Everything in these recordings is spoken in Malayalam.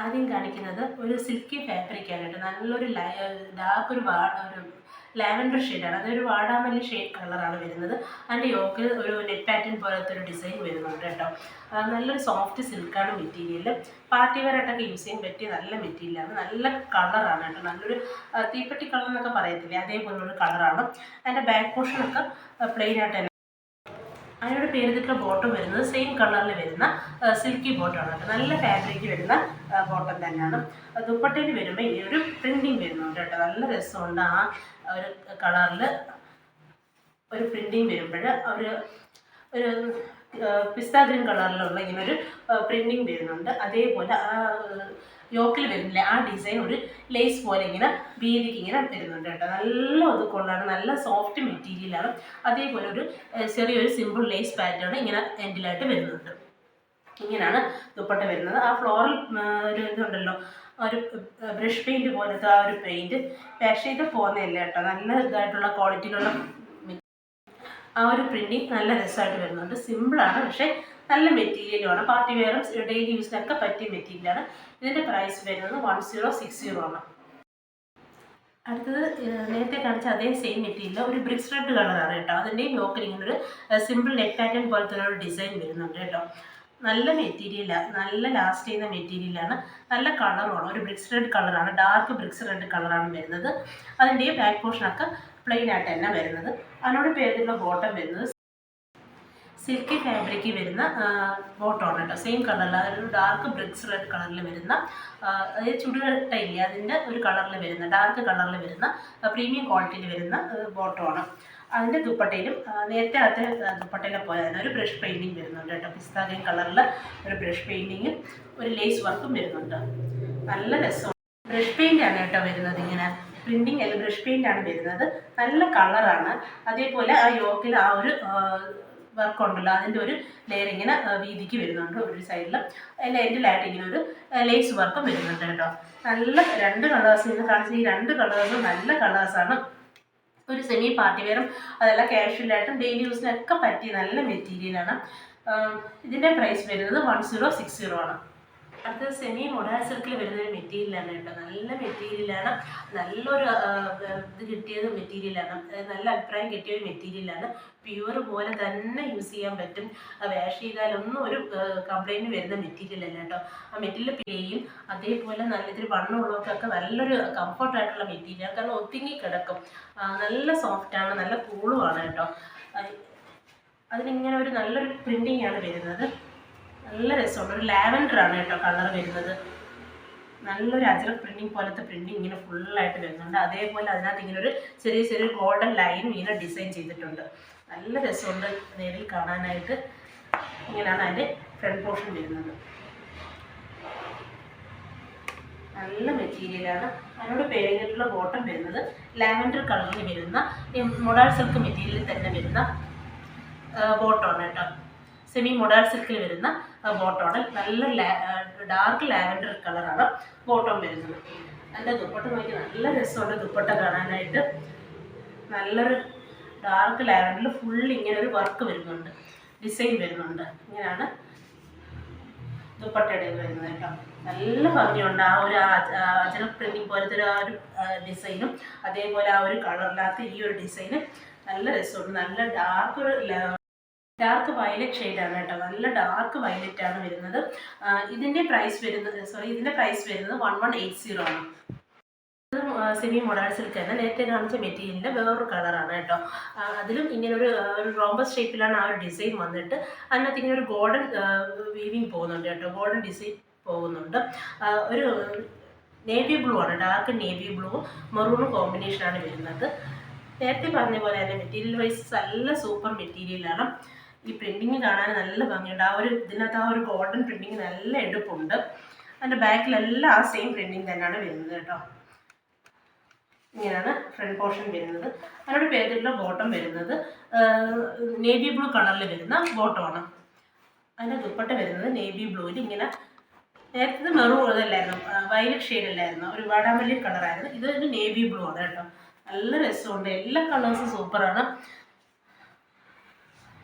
ആദ്യം കാണിക്കുന്നത് ഒരു സിൽക്കി ഫാബ്രിക്കാണ് കേട്ടോ. നല്ലൊരു ഡാർക്ക് ഒരു ലാവൻഡർ ഷെയ്ഡാണ്. അതൊരു വാടാമല്ലി ഷെയ്ഡ് കളറാണ് വരുന്നത്. അതിൻ്റെ യോക്കിൽ ഒരു നെറ്റ് പാറ്റേൺ പോലത്തെ ഒരു ഡിസൈൻ വരുന്നുണ്ട് കേട്ടോ. നല്ലൊരു സോഫ്റ്റ് സിൽക്കാണ് മെറ്റീരിയൽ. പാർട്ടി വെയർ ആയിട്ടൊക്കെ യൂസ് ചെയ്യാൻ പറ്റിയ നല്ല മെറ്റീരിയലാണ്. നല്ല കളറാണ് കേട്ടോ. നല്ലൊരു തീപ്പെട്ടി കളർ എന്നൊക്കെ പറയത്തില്ലേ, അതേപോലുള്ളൊരു കളറാണ്. അതിൻ്റെ ബാക്ക് പോർഷനൊക്കെ പ്ലെയിൻ ആയിട്ട് തന്നെ. അതിനോട് പേരിട്ടുള്ള ബോട്ടം വരുന്നത് സെയിം കളറിൽ വരുന്ന സിൽക്കി ബോട്ടമാണ് കേട്ടോ. നല്ല ഫാബ്രിക് വരുന്ന ബോട്ടം തന്നെയാണ്. ദുപ്പട്ടയിൽ വരുമ്പോൾ ഇനി ഒരു പ്രിൻറ്റിങ് വരുന്നുണ്ട് കേട്ടോ. നല്ല രസമുണ്ട്. ആ ഒരു കളറിൽ ഒരു പ്രിൻറ്റിങ് വരുമ്പോൾ ഒരു പിസ്ത ഗ്രീൻ കളറിലുള്ള ഇങ്ങനൊരു പ്രിൻറ്റിങ് വരുന്നുണ്ട്. അതേപോലെ ആ യോക്കിൽ വരുന്നില്ല, ആ ഡിസൈൻ ഒരു ലേസ് പോലെ ഇങ്ങനെ വീതിക്ക് ഇങ്ങനെ വരുന്നുണ്ട് കേട്ടോ. നല്ല ഒതുക്കൊള്ളാണ്, നല്ല സോഫ്റ്റ് മെറ്റീരിയലാണ്. അതേപോലെ ഒരു ചെറിയൊരു സിമ്പിൾ ലേസ് പാറ്റേൺ ഇങ്ങനെ എൻഡിലായിട്ട് വരുന്നുണ്ട്. ഇങ്ങനെയാണ് ദുപ്പട്ട വരുന്നത്. ആ ഫ്ലോറൽ ഒരു ഇതുണ്ടല്ലോ, ഒരു ബ്രഷ് പെയിൻറ്റ് പോലത്തെ ആ ഒരു പെയിൻറ്റ് വാഷ് ചെയ്ത് പോകുന്നതല്ല കേട്ടോ. നല്ല ഇതായിട്ടുള്ള ക്വാളിറ്റിയിലുള്ള ആ ഒരു പ്രിൻറ്റിങ് നല്ല രസമായിട്ട് വരുന്നുണ്ട്. സിമ്പിളാണ്, പക്ഷേ നല്ല മെറ്റീരിയലുമാണ്. പാർട്ടി വെയറും ഡെയിലി യൂസിനൊക്കെ പറ്റിയ മെറ്റീരിയലാണ്. ഇതിൻ്റെ പ്രൈസ് വരുന്നത് 1060 ആണ്. അടുത്തത് നേരത്തെ കാണിച്ച അതേ സെയിം മെറ്റീരിയൽ ഒരു ബ്രിക്സ് റെഡ് കളറാണ് കേട്ടോ. അതിൻ്റെയും യോക്കിൽ ഇങ്ങനൊരു സിമ്പിൾ നെക്ക് പാറ്റേൺ പോലത്തെ ഒരു ഡിസൈൻ വരുന്നുണ്ട് കേട്ടോ. നല്ല മെറ്റീരിയലാണ്, നല്ല ലാസ്റ്റ് ചെയ്യുന്ന മെറ്റീരിയലാണ്. നല്ല കളറുമാണ്, ഒരു ബ്രിക്സ് റെഡ് കളറാണ്, ഡാർക്ക് ബ്രിക്സ് റെഡ് കളറാണ് വരുന്നത്. അതിൻ്റെ ബാക്ക് പോർഷനൊക്കെ പ്ലെയിൻ ആയിട്ട് തന്നെ വരുന്നത്. അതിനോട് പേരിലുള്ള ബോട്ടം വരുന്നത് സിൽക്കി ഫാബ്രിക്കിൽ വരുന്ന ബോട്ടമാണ് കേട്ടോ. സെയിം കളറിൽ, അതൊരു ഡാർക്ക് ബ്രിക്സ് റെഡ് കളറിൽ വരുന്ന, അതായത് ചുടുകട്ടയില്ലേ അതിൻ്റെ ഒരു കളറിൽ വരുന്ന, ഡാർക്ക് കളറിൽ വരുന്ന പ്രീമിയം ക്വാളിറ്റിയിൽ വരുന്ന ബോട്ടമാണ്. അതിൻ്റെ ദുപ്പട്ടയിലും നേരത്തെ അത് ദുപ്പട്ടയിലെ പോലെ തന്നെ ഒരു ബ്രഷ് പെയിൻറ്റിങ് വരുന്നുണ്ട് കേട്ടോ. പിസ്ത ഗ്രീൻ കളറിൽ ഒരു ബ്രഷ് പെയിൻറ്റിങ്ങും ഒരു ലേസ് വർക്കും വരുന്നുണ്ട്. നല്ല രസമാണ്. ബ്രഷ് പെയിൻ്റാണ് കേട്ടോ വരുന്നത്. ഇങ്ങനെ പ്രിൻറ്റിങ് അല്ല, ബ്രഷ് പെയിൻ്റാണ് വരുന്നത്. നല്ല കളറാണ്. അതേപോലെ ആ യോക്കിൽ ആ ഒരു വർക്ക് ഉണ്ടല്ലോ, അതിൻ്റെ ഒരു ലെയർ ഇങ്ങനെ വീതിക്ക് വരുന്നുണ്ട് ഒരു സൈഡിൽ. അതിൻ്റെ എൻഡിലായിട്ട് ഇങ്ങനെ ഒരു ലേസ് വർക്കും വരുന്നുണ്ട് കേട്ടോ. നല്ല രണ്ട് കളേഴ്സ് ഇന്ന് കാണിച്ച ഈ രണ്ട് കളേഴ്സും നല്ല കളേഴ്സാണ്. ഒരു സെമി പാർട്ടി വെയറും അതല്ല കാഷ്വലായിട്ടും ഡെയിലി യൂസിനൊക്കെ പറ്റിയ നല്ല മെറ്റീരിയലാണ്. ഇതിൻ്റെ പ്രൈസ് വരുന്നത് 1060 ആണ്. അടുത്തത് സെമി മൊഡാൾ സിൽക്കിൽ വരുന്നൊരു മെറ്റീരിയലാണ് കേട്ടോ. നല്ല മെറ്റീരിയലാണ്, നല്ലൊരു ഇത് കിട്ടിയത് മെറ്റീരിയലാണ്, നല്ല അഭിപ്രായം കിട്ടിയ ഒരു മെറ്റീരിയലാണ്. പ്യുവർ പോലെ തന്നെ യൂസ് ചെയ്യാൻ പറ്റും. വാഷ് ചെയ്താലൊന്നും ഒരു കംപ്ലൈൻറ്റ് വരുന്ന മെറ്റീരിയലല്ല കേട്ടോ. ആ മെറ്റീരിയൽ പ്ലേയും അതേപോലെ നല്ല ഇത്തിരി വണ്ണമുള്ളവർക്കൊക്കെ നല്ലൊരു കംഫർട്ടായിട്ടുള്ള മെറ്റീരിയൽ, കാരണം ഒതുങ്ങി കിടക്കും. നല്ല സോഫ്റ്റാണ്, നല്ല കൂളുമാണ് കേട്ടോ. അതിനിങ്ങനെ ഒരു നല്ലൊരു പ്രിൻറ്റിങ് ആണ് വരുന്നത്. നല്ല രസമുണ്ട്. ഒരു ലാവൻഡർ ആണ് കേട്ടോ കളർ വരുന്നത്. നല്ലൊരു അജറക് പ്രിൻറ്റിങ് പോലത്തെ പ്രിൻറ്റിങ് ഇങ്ങനെ ഫുള്ളായിട്ട് വരുന്നുണ്ട്. അതേപോലെ അതിനകത്ത് ഇങ്ങനെ ഒരു ചെറിയ ചെറിയ ഗോൾഡൻ ലൈനും ഇങ്ങനെ ഡിസൈൻ ചെയ്തിട്ടുണ്ട്. നല്ല രസമുണ്ട് നേരിൽ കാണാനായിട്ട്. ഇങ്ങനെയാണ് അതിൻ്റെ ഫ്രണ്ട് പോർഷൻ വരുന്നത്. നല്ല മെറ്റീരിയലാണ്. അതിനോട് പേരിട്ടുള്ള ബോട്ടം വരുന്നത് ലാവൻഡർ കളറിൽ വരുന്ന മൊഡാൾ സിൽക്ക് മെറ്റീരിയലിൽ തന്നെ വരുന്ന ബോട്ടമാണ് കേട്ടോ. സെമി മൊഡാൾ സിൽക്കിൽ വരുന്ന ബോട്ടമാണ്. നല്ല ഡാർക്ക് ലാവൻഡർ കളറാണ് ബോട്ടം വരുന്നത്. അതിൻ്റെ ദുപ്പട്ട നോക്കി നല്ല രസമുണ്ട് ദുപ്പട്ട കാണാനായിട്ട്. നല്ലൊരു ഡാർക്ക് ലാവൻഡറിൽ ഫുൾ ഇങ്ങനെ ഒരു വർക്ക് വരുന്നുണ്ട്, ഡിസൈൻ വരുന്നുണ്ട്. ഇങ്ങനെയാണ് ദുപ്പട്ടയുടെ ഇത് വരുന്നത് കേട്ടോ. നല്ല ഭംഗിയുണ്ട്. ആ ഒരു അജറക് പ്രിൻറ്റിങ് പോലത്തെ ആ ഒരു ഡിസൈനും അതേപോലെ ആ ഒരു കളറിനകത്ത് ഈ ഒരു ഡിസൈനും നല്ല രസമുണ്ട്. നല്ല ഡാർക്ക് വയലറ്റ് ഷെയ്ഡാണ് കേട്ടോ. നല്ല ഡാർക്ക് വയലറ്റ് ആണ് വരുന്നത്. ഇതിൻ്റെ പ്രൈസ് വരുന്നത് 1180 ആണ്. ഇത് സെമി മൊഡാൾ സിൽക്ക് തന്നെ നേരത്തെ കാണിച്ച മെറ്റീരിയലിൻ്റെ വേറൊരു കളറാണ് കേട്ടോ. അതിലും ഇങ്ങനെ ഒരു റോംബസ് ഷേപ്പിലാണ് ആ ഒരു ഡിസൈൻ വന്നിട്ട് അതിനകത്ത് ഇങ്ങനെ ഒരു ഗോൾഡൻ വീവിങ് പോകുന്നുണ്ട് കേട്ടോ. ഗോൾഡൻ ഡിസൈൻ പോകുന്നുണ്ട്. ഒരു നേവി ബ്ലൂ ആണ്, ഡാർക്ക് നേവി ബ്ലൂവും മെറൂണും കോമ്പിനേഷനാണ് വരുന്നത്. നേരത്തെ പറഞ്ഞ പോലെ തന്നെ മെറ്റീരിയൽ വൈസ് നല്ല സൂപ്പർ മെറ്റീരിയലാണ്. ഈ പ്രിൻറ്റിങ് കാണാൻ നല്ല ഭംഗിയുണ്ട്. ആ ഒരു ഇതിനകത്ത് ആ ഒരു ഗോൾഡൻ പ്രിൻറ്റിങ് നല്ല എടുപ്പുണ്ട്. അതിൻ്റെ ബാക്കിലെല്ലാം ആ സെയിം പ്രിൻറ്റിങ് തന്നെയാണ് വരുന്നത് കേട്ടോ. ഇങ്ങനെയാണ് ഫ്രണ്ട് പോർഷൻ വരുന്നത്. അതിനോട് പേരിട്ടുള്ള ബോട്ടം വരുന്നത് നേവി ബ്ലൂ കളറിൽ വരുന്ന ബോട്ടമാണ്. അതിൻ്റെ ദുപ്പട്ട വരുന്നത് നേവി ബ്ലൂവിൽ ഇങ്ങനെ, നേരത്തെ മെറൂൺ ഇതല്ലായിരുന്നു, വയലറ്റ് ഷെയ്ഡ് അല്ലായിരുന്നു, ഒരു വാടാമല്ലി കളറായിരുന്നു. ഇത് നേവി ബ്ലൂ ആണ് കേട്ടോ. നല്ല രസമുണ്ട്. എല്ലാ കളേഴ്സും സൂപ്പറാണ്.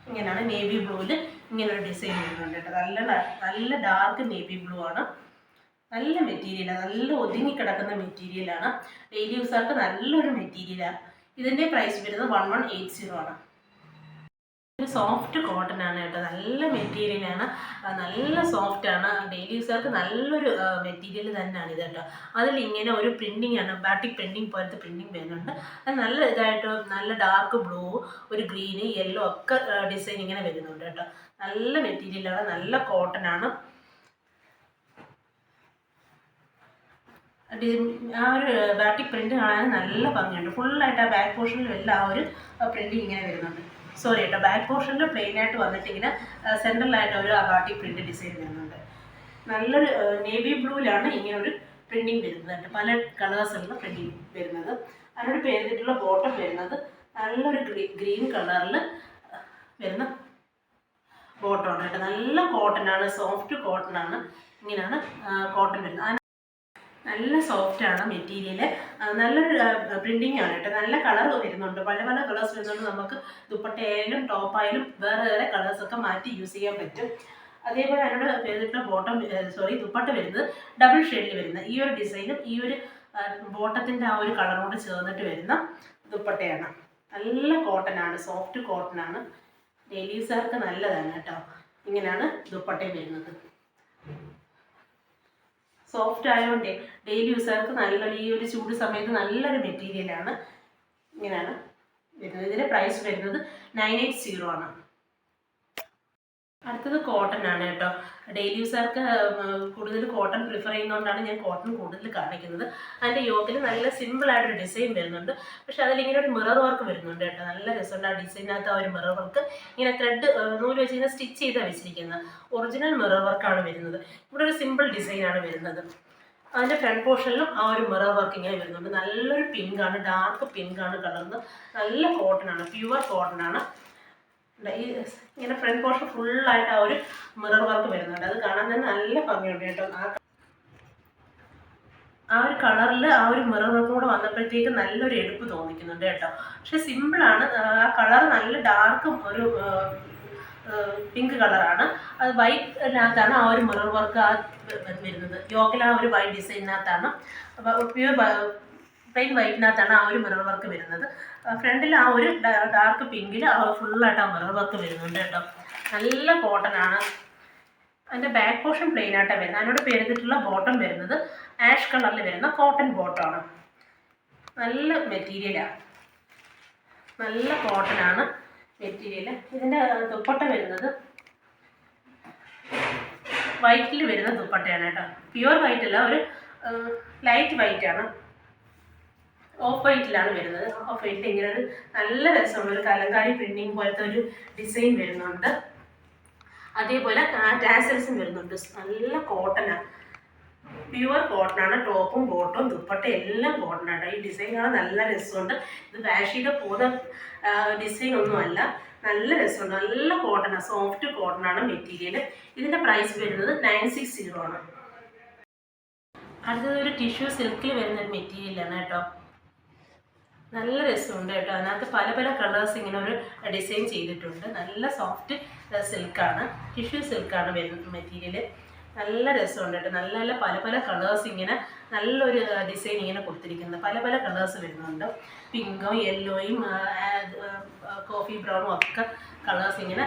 ഇങ്ങനെയാണ് നേവി ബ്ലൂവിൽ ഇങ്ങനെ ഒരു ഡിസൈൻ വരുന്നുണ്ട് കേട്ടോ. നല്ല ഡാർക്ക് നേവി ബ്ലൂ ആണ്. നല്ല മെറ്റീരിയലാണ്, നല്ല ഒതുങ്ങി കിടക്കുന്ന മെറ്റീരിയലാണ്. ഡെയിലി യൂസർക്ക് നല്ലൊരു മെറ്റീരിയലാണ്. ഇതിൻ്റെ പ്രൈസ് വരുന്നത് 1180 ആണ്. ഒരു സോഫ്റ്റ് കോട്ടൺ ആണ് കേട്ടോ, നല്ല മെറ്റീരിയലാണ്, നല്ല സോഫ്റ്റ് ആണ്. ഡെയിലി യൂസർക്ക് നല്ലൊരു മെറ്റീരിയൽ തന്നെയാണ് ഇത് കേട്ടോ. അതിൽ ഇങ്ങനെ ഒരു പ്രിന്റിംഗ് ആണ്, ബാറ്റിക് പ്രിന്റിംഗ് പോലത്തെ പ്രിന്റിംഗ് വരുന്നുണ്ട്. അത് നല്ല ഇതായിട്ട് നല്ല ഡാർക്ക് ബ്ലൂ, ഒരു ഗ്രീന്, യെല്ലോ ഒക്കെ ഡിസൈൻ ഇങ്ങനെ വരുന്നുണ്ട് കേട്ടോ. നല്ല മെറ്റീരിയലാണ്, നല്ല കോട്ടൺ ആണ്. ആ ഒരു ബാറ്റിക് പ്രിന്റ് കാണാൻ നല്ല ഭംഗിയുണ്ട്. ഫുള്ളായിട്ട് ആ ബാക്ക് പോർഷനിലും എല്ലാം ആ ഒരു പ്രിന്റിങ് ഇങ്ങനെ വരുന്നുണ്ട്. സോറി കേട്ടോ, ബാക്ക് പോർഷനിൽ പ്ലെയിൻ ആയിട്ട് വന്നിട്ട് ഇങ്ങനെ സെൻട്രലായിട്ട് ഒരു ബാറ്റിക് പ്രിന്റ് ഡിസൈൻ വരുന്നുണ്ട്. നല്ലൊരു നേവി ബ്ലൂവിലാണ് ഇങ്ങനെ ഒരു പ്രിന്റിങ് വരുന്നത്, പല കളേഴ്സിലുള്ള പ്രിന്റിങ് വരുന്നത്. അതിനോട് പേരിട്ടുള്ള ബോട്ടം വരുന്നത് നല്ലൊരു ഗ്രീൻ കളറിൽ വരുന്ന ബോട്ടമാണ് കേട്ടോ. നല്ല കോട്ടൺ ആണ്, സോഫ്റ്റ് കോട്ടൺ ആണ്. ഇങ്ങനെയാണ് കോട്ടൺ വരുന്നത്. നല്ല സോഫ്റ്റ് ആണ് മെറ്റീരിയൽ, നല്ലൊരു പ്രിന്റിംഗ് ആണ് കേട്ടോ. നല്ല കളർ വരുന്നുണ്ട്, പല പല കളേഴ്സ് വരുന്നുണ്ട്. നമുക്ക് ദുപ്പട്ടയായാലും ടോപ്പായാലും വേറെ വേറെ കളേഴ്സൊക്കെ മാറ്റി യൂസ് ചെയ്യാൻ പറ്റും. അതേപോലെ അതിനോട് ചെയ്തിട്ടുള്ള ബോട്ടം ദുപ്പട്ട വരുന്നത് ഡബിൾ ഷെയ്ഡിൽ വരുന്ന ഈ ഒരു ഡിസൈനും ഈ ഒരു ബോട്ടത്തിൻ്റെ ആ ഒരു കളറോട് ചേർന്നിട്ട് വരുന്ന ദുപ്പട്ടയാണ്. നല്ല കോട്ടൺ ആണ്, സോഫ്റ്റ് കോട്ടൺ ആണ്. ഡെയിലി യൂസർക്ക് നല്ലതാണ് കേട്ടോ. ഇങ്ങനെയാണ് ദുപ്പട്ടയും വരുന്നത്. സോഫ്റ്റ് ആയതുകൊണ്ട് ഡെയിലി യൂസർക്ക് നല്ലൊരു ഈ ഒരു ചൂട് സമയത്ത് നല്ലൊരു മെറ്റീരിയലാണ്. ഇങ്ങനെയാണ് വരുന്നത്. ഇതിൻ്റെ പ്രൈസ് വരുന്നത് 980 ആണ്. അടുത്തത് കോട്ടൺ ആണ് കേട്ടോ. ഡെയിലി യൂസർക്ക് കൂടുതൽ കോട്ടൺ പ്രിഫർ ചെയ്യുന്നതുകൊണ്ടാണ് ഞാൻ കോട്ടൺ കൂടുതൽ കാണിക്കുന്നത്. അതിൻ്റെ യോക്കിൽ നല്ല സിമ്പിളായിട്ടൊരു ഡിസൈൻ വരുന്നുണ്ട്. പക്ഷെ അതിലിങ്ങനെ ഒരു മിറർ വർക്ക് വരുന്നുണ്ട് കേട്ടോ. നല്ല രസമുണ്ട് ആ ഡിസൈനകത്ത് ആ ഒരു മിറർ വർക്ക്. ഇങ്ങനെ ത്രെഡ് നൂല് വെച്ച് ഇങ്ങനെ സ്റ്റിച്ച് ചെയ്താണ് വെച്ചിരിക്കുന്നത്. ഒറിജിനൽ മിറർ വർക്കാണ് വരുന്നത്. ഇവിടെ ഒരു സിമ്പിൾ ഡിസൈനാണ് വരുന്നത്. അതിൻ്റെ ഫ്രണ്ട് പോർഷനിലും ആ ഒരു മിറർ വർക്ക് ഇങ്ങനെ വരുന്നുണ്ട്. നല്ലൊരു പിങ്കാണ്, ഡാർക്ക് പിങ്കാണ് കളർന്ന്. നല്ല കോട്ടൺ ആണ്, പ്യുവർ കോട്ടൺ ആണ്. ഈ ഇങ്ങനെ ഫ്രണ്ട് പോർഷൻ ഫുള്ളായിട്ട് ആ ഒരു മിറർ വർക്ക് വരുന്നുണ്ട്. അത് കാണാൻ തന്നെ നല്ല ഭംഗിയുണ്ട് കേട്ടോ. ആ ഒരു കളറിൽ ആ ഒരു മിറർ വർക്കും കൂടെ വന്നപ്പോഴത്തേക്ക് നല്ലൊരു എടുപ്പ് തോന്നിക്കുന്നുണ്ട് കേട്ടോ. പക്ഷെ സിമ്പിളാണ്. ആ കളർ നല്ല ഡാർക്കും ഒരു പിങ്ക് കളറാണ്. അത് വൈറ്റിനകത്താണ് ആ ഒരു മിറർ വർക്ക് വരുന്നത്. യോക്കിൽ ആ ഒരു വൈറ്റ് ഡിസൈനിനകത്താണ്, പ്യുവർ പ്ലെയിൻ വൈറ്റിനകത്താണ് ആ ഒരു മിറർ വർക്ക് വരുന്നത്. ഫ്രണ്ടിൽ ആ ഒരു ഡാർക്ക് പിങ്കിൽ ഫുള്ളായിട്ട് ആ മിറർ വർക്ക് വരുന്നുണ്ട് കേട്ടോ. നല്ല കോട്ടൺ ആണ്. അതിൻ്റെ ബാക്ക് പോർഷൻ പ്ലെയിൻ ആയിട്ടാണ് വരുന്നത്. അതിനോട് പേരിട്ടിട്ടുള്ള ബോട്ടം വരുന്നത് ആഷ് കളറിൽ വരുന്ന കോട്ടൺ ബോട്ടമാണ്. നല്ല മെറ്റീരിയലാണ്, നല്ല കോട്ടൺ ആണ് മെറ്റീരിയൽ. ഇതിൻ്റെ ദുപ്പട്ട വരുന്നത് വൈറ്റിൽ വരുന്ന ദുപ്പട്ടയാണ് കേട്ടോ. പ്യുവർ വൈറ്റ് അല്ല, ഒരു ലൈറ്റ് വൈറ്റ് ആണ്. ഓഫ് വൈറ്റിലാണ് വരുന്നത്. ഓഫ് വൈറ്റിൽ ഇങ്ങനെ ഒരു നല്ല രസമുള്ള ഒരു കലങ്കാരി പ്രിന്റിങ് പോലത്തെ ഒരു ഡിസൈൻ വരുന്നുണ്ട്. അതേപോലെ ടാസൽസും വരുന്നുണ്ട്. നല്ല കോട്ടനാണ്, പ്യുവർ കോട്ടനാണ്. ടോപ്പും ബോട്ടും ദുപ്പട്ട എല്ലാം കോട്ടനാണ്. ഈ ഡിസൈൻ കാണാൻ നല്ല രസമുണ്ട്. ഇത് വാഷിയുടെ പോകുന്ന ഡിസൈൻ ഒന്നുമല്ല, നല്ല രസമുണ്ട്. നല്ല കോട്ടനാണ്, സോഫ്റ്റ് കോട്ടനാണ് മെറ്റീരിയൽ. ഇതിൻ്റെ പ്രൈസ് വരുന്നത് 960 ആണ്. അടുത്തത് ഒരു ടിഷ്യൂ സിൽക്കിൽ വരുന്നൊരു മെറ്റീരിയലാണ് കേട്ടോ. നല്ല രസമുണ്ട് കേട്ടോ. അതിനകത്ത് പല പല കളേഴ്സ് ഇങ്ങനെ ഒരു ഡിസൈൻ ചെയ്തിട്ടുണ്ട്. നല്ല സോഫ്റ്റ് സിൽക്കാണ്, ടിഷ്യൂ സിൽക്കാണ് വരുന്ന മെറ്റീരിയൽ. നല്ല രസമുണ്ട് കേട്ടോ. നല്ല നല്ല പല പല കളേഴ്സ് ഇങ്ങനെ നല്ലൊരു ഡിസൈൻ ഇങ്ങനെ കൊടുത്തിരിക്കുന്നത്. പല പല കളേഴ്സ് വരുന്നുണ്ട്. പിങ്കും യെല്ലോയും കോഫി ബ്രൗണും ഒക്കെ കളേഴ്സ് ഇങ്ങനെ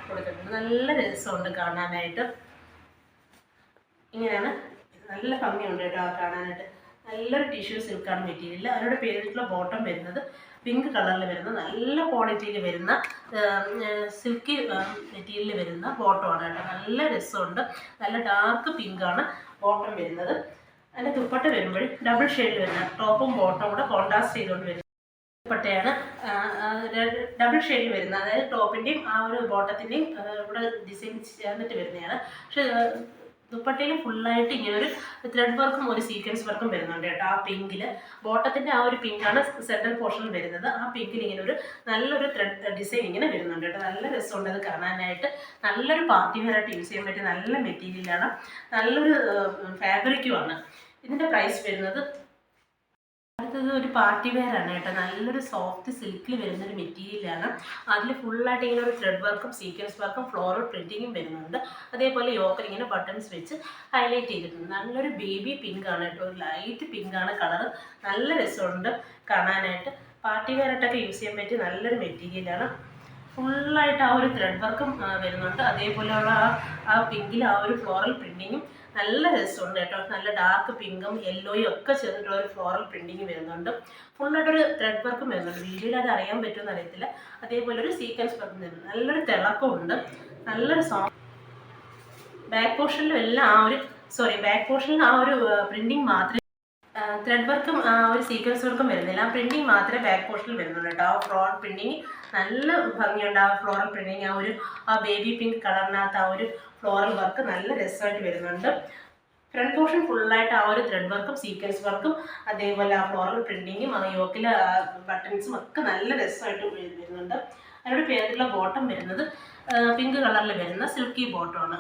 കൊടുത്തിട്ടുണ്ട്. നല്ല രസമുണ്ട് കാണാനായിട്ട്. ഇങ്ങനെയാണ്, നല്ല ഭംഗിയുണ്ട് കേട്ടോ കാണാനായിട്ട്. നല്ലൊരു ടിഷ്യൂ സിൽക്കാണ് മെറ്റീരിയൽ. അതിനോട് പേരിട്ടുള്ള ബോട്ടം വരുന്നത് പിങ്ക് കളറിൽ വരുന്ന നല്ല ക്വാളിറ്റിയിൽ വരുന്ന സിൽക്കി മെറ്റീരിയൽ വരുന്ന ബോട്ടമാണ് കേട്ടോ. നല്ല രസമുണ്ട്. നല്ല ഡാർക്ക് പിങ്കാണ് ബോട്ടം വരുന്നത്. അതിൻ്റെ ദുപ്പട്ട വരുമ്പോൾ ഡബിൾ ഷെയ്ഡിൽ വരുന്ന ടോപ്പും ബോട്ടം കൂടെ കോൺട്രാസ്റ്റ് ചെയ്തുകൊണ്ട് വരുന്ന ദുപ്പട്ടയാണ്. ഡബിൾ ഷെയ്ഡിൽ വരുന്ന, അതായത് ടോപ്പിൻ്റെയും ആ ഒരു ബോട്ടത്തിൻ്റെയും ഇവിടെ ഡിസൈൻ ചേർന്നിട്ട് വരുന്നതാണ്. പക്ഷേ ദുപ്പട്ടയിൽ ഫുള്ളായിട്ട് ഇങ്ങനെ ഒരു ത്രെഡ് വർക്കും ഒരു സീക്വൻസ് വർക്കും വരുന്നുണ്ട് കേട്ടോ. ആ പിങ്കിൽ ബോട്ടത്തിൻ്റെ ആ ഒരു പിങ്കാണ് സെൻട്രൽ പോർഷനിൽ വരുന്നത്. ആ പിങ്കിൽ ഇങ്ങനെ ഒരു നല്ലൊരു ത്രെഡ് ഡിസൈൻ ഇങ്ങനെ വരുന്നുണ്ട് കേട്ടോ. നല്ല രസമുണ്ട് അത് കാണാനായിട്ട്. നല്ലൊരു പാർട്ടി വെയറായിട്ട് യൂസ് ചെയ്യാൻ പറ്റിയ നല്ല മെറ്റീരിയലാണ്, നല്ലൊരു ഫാബ്രിക്കുമാണ്. ഇതിൻ്റെ പ്രൈസ് വരുന്നത് അടുത്തത് ഒരു പാർട്ടി വെയർ ആണ് കേട്ടോ. നല്ലൊരു സോഫ്റ്റ് സിൽക്കിൽ വരുന്നൊരു മെറ്റീരിയലാണ്. അതിൽ ഫുള്ളായിട്ട് ഇങ്ങനെ ഒരു ത്രെഡ് വർക്കും സീക്വൻസ് വർക്കും ഫ്ലോറൽ പ്രിൻറ്റിങ്ങും വരുന്നുണ്ട്. അതേപോലെ യോക്കിൽ ഇങ്ങനെ ബട്ടൺസ് വെച്ച് ഹൈലൈറ്റ് ചെയ്തിട്ടുണ്ട്. നല്ലൊരു ബേബി പിങ്ക് ആണ് കേട്ടോ. ഒരു ലൈറ്റ് പിങ്ക് ആണ് കളർ. നല്ല രസമുണ്ട് കാണാനായിട്ട്. പാർട്ടി വെയർ ആയിട്ടൊക്കെ യൂസ് ചെയ്യാൻ പറ്റിയ നല്ലൊരു മെറ്റീരിയലാണ്. ഫുള്ളായിട്ട് ആ ഒരു ത്രെഡ് വർക്കും വരുന്നുണ്ട്. അതേപോലെയുള്ള ആ പിങ്കിൽ ആ ഒരു ഫ്ലോറൽ പ്രിൻറ്റിങ്ങും നല്ല രസമുണ്ട് കേട്ടോ. നല്ല ഡാർക്ക് പിങ്കും യെല്ലോയും ഒക്കെ ചേർന്നിട്ടുള്ള ഒരു ഫ്ലോറൽ പ്രിൻറ്റിങ് വരുന്നുണ്ട്. ഫുള്ളായിട്ടൊരു ത്രെഡ് വർക്കും വരുന്നുണ്ട്. വീഡിയോയിൽ അത് അറിയാൻ പറ്റുമെന്ന് അറിയത്തില്ല. അതേപോലെ ഒരു സീക്വൻസ് വർക്കും വരുന്നുണ്ട്. നല്ലൊരു തിളക്കമുണ്ട്. നല്ലൊരു ബാക്ക് പോർഷനിലും എല്ലാം ബാക്ക് പോർഷനിൽ ആ ഒരു പ്രിൻറ്റിങ് മാത്രമേ ത്രെഡ് വർക്കും ഒരു സീക്വൻസ് വർക്കും വരുന്നില്ല. ആ പ്രിൻറ്റിങ് മാത്രമേ ബാക്ക് പോർഷനിൽ വരുന്നുള്ളൂ കേട്ടോ. ആ ഫ്ലോറൽ പ്രിൻറ്റിങ് നല്ല ഭംഗിയുണ്ട്. ആ ഫ്ലോറൽ പ്രിൻറ്റിങ് ആ ബേബി പിങ്ക് കളറിനകത്ത് ആ ഒരു ഫ്ലോറൽ വർക്ക് നല്ല രസമായിട്ട് വരുന്നുണ്ട്. ഫ്രണ്ട് പോർഷൻ ഫുള്ളായിട്ട് ആ ഒരു ത്രെഡ് വർക്കും സീക്വൻസ് വർക്കും അതേപോലെ ആ ഫ്ലോറൽ പ്രിൻറ്റിങ്ങും ആ യോക്കിലെ ബട്ടൺസും ഒക്കെ നല്ല രസമായിട്ട് വരുന്നുണ്ട്. അതിനോട് പേരുള്ള ബോട്ടം വരുന്നത് പിങ്ക് കളറിൽ വരുന്ന സിൽക്കി ബോട്ടമാണ്.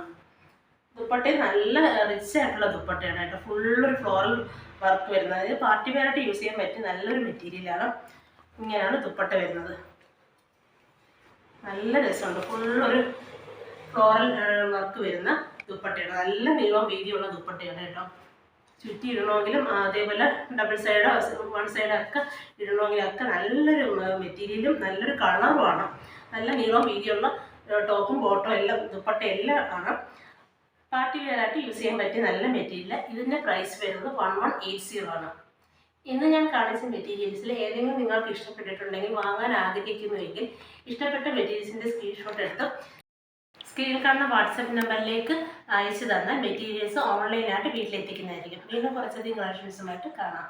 ദുപ്പട്ടയും നല്ല റിച്ച് ആയിട്ടുള്ള ദുപ്പട്ടയാണ് കേട്ടോ. ഫുള്ളൊരു ഫ്ലോറൽ വർക്ക് വരുന്നത്. അതായത് പാർട്ടി വെയറായിട്ട് യൂസ് ചെയ്യാൻ പറ്റിയ നല്ലൊരു മെറ്റീരിയലാണ്. ഇങ്ങനെയാണ് ദുപ്പട്ട വരുന്നത്. നല്ല രസമുണ്ട്. ഫുള്ളൊരു ഫ്ലോറൽ വർക്ക് വരുന്ന ദുപ്പട്ടയാണ്. നല്ല നീളവും വീതിയുള്ള ദുപ്പട്ടയാണ് കേട്ടോ. ചുറ്റി ഇടണമെങ്കിലും അതേപോലെ ഡബിൾ സൈഡോ വൺ സൈഡോ ഒക്കെ ഇടണമെങ്കിലൊക്കെ നല്ലൊരു മെറ്റീരിയലും നല്ലൊരു കളറുമാണ്. നല്ല നീളവും വീതിയുള്ള ടോപ്പും ബോട്ടും എല്ലാം ദുപ്പട്ട എല്ലാം ആണ്. പാർട്ടി വെയറായിട്ട് യൂസ് ചെയ്യാൻ പറ്റിയ നല്ല മെറ്റീരിയൽ. ഇതിൻ്റെ പ്രൈസ് വരുന്നത് 1180 ആണ്. ഇന്ന് ഞാൻ കാണിച്ച മെറ്റീരിയൽസിൽ ഏതെങ്കിലും നിങ്ങൾക്ക് ഇഷ്ടപ്പെട്ടിട്ടുണ്ടെങ്കിൽ വാങ്ങാൻ ആഗ്രഹിക്കുന്നുവെങ്കിൽ ഇഷ്ടപ്പെട്ട മെറ്റീരിയൽസിൻ്റെ സ്ക്രീൻഷോട്ട് എടുത്ത് സ്ക്രീനിൽ കാണുന്ന വാട്സപ്പ് നമ്പറിലേക്ക് അയച്ചു തന്നാൽ മെറ്റീരിയൽസ് ഓൺലൈനായിട്ട് വീട്ടിലെത്തിക്കുന്നതായിരിക്കും. വീണ്ടും കുറച്ചധികം കളക്ഷൻസുമായിട്ട് കാണാം.